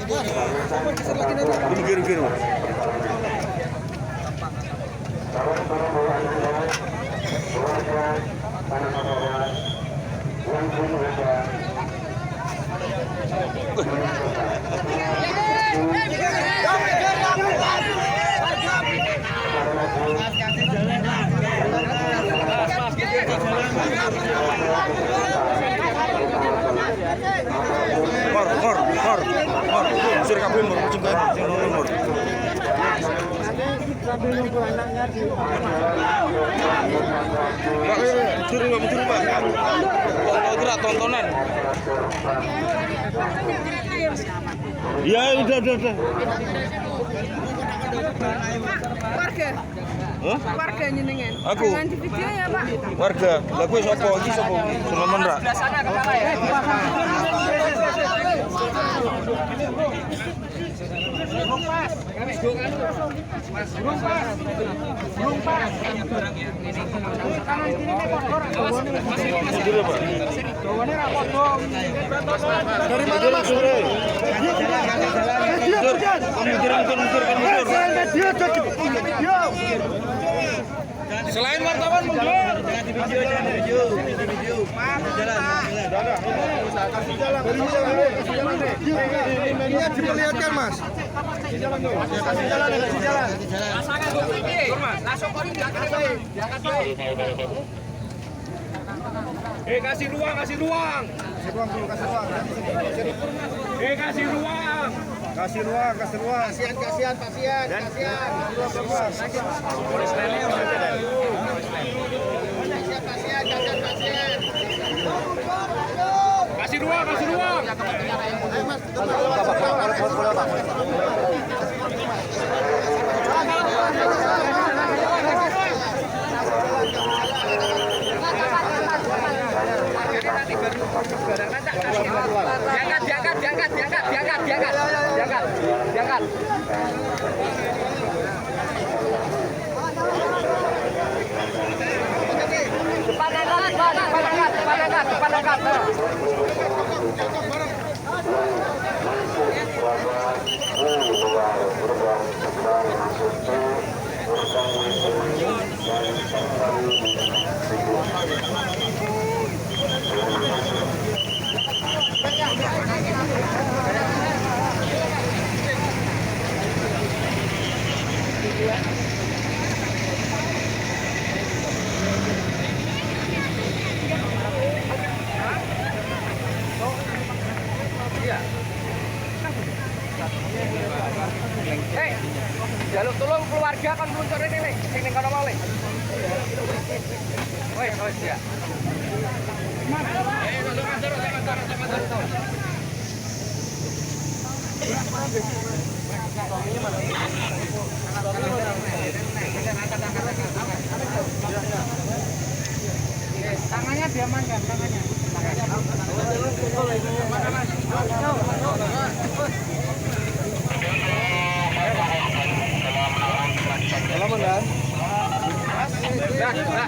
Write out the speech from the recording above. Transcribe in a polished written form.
Mikir-mikir. Mor. Sir kabeh mor cengkan mor. Sambil nunggu anaknya di. Pak, mencuri, Pak. Tonton tontonan. Iya, udah. Warga. Hah? Warga nyenengan. Aku. Jangan di video ya, Pak. Warga. Lah kowe sapa? Iki sapa? Sulaiman ra? Sebelah sana kepala ya. Dari mana Mas? Selain wartawan mundur. Jangan di video. Kasih jalan. Ini diperlihatkan, Mas. Kasih jalan. Langsung kori diangkat baik. Kasih ruang. Kasih ruang. Kasihan pasien. Polis lele yang berbeda. Kasih ruang. Diangkat. Depan angkat. Jaluk tolong keluarga kan meluncur ini sing ning kono wae. Wes ya. Tangannya diamankan, tangannya.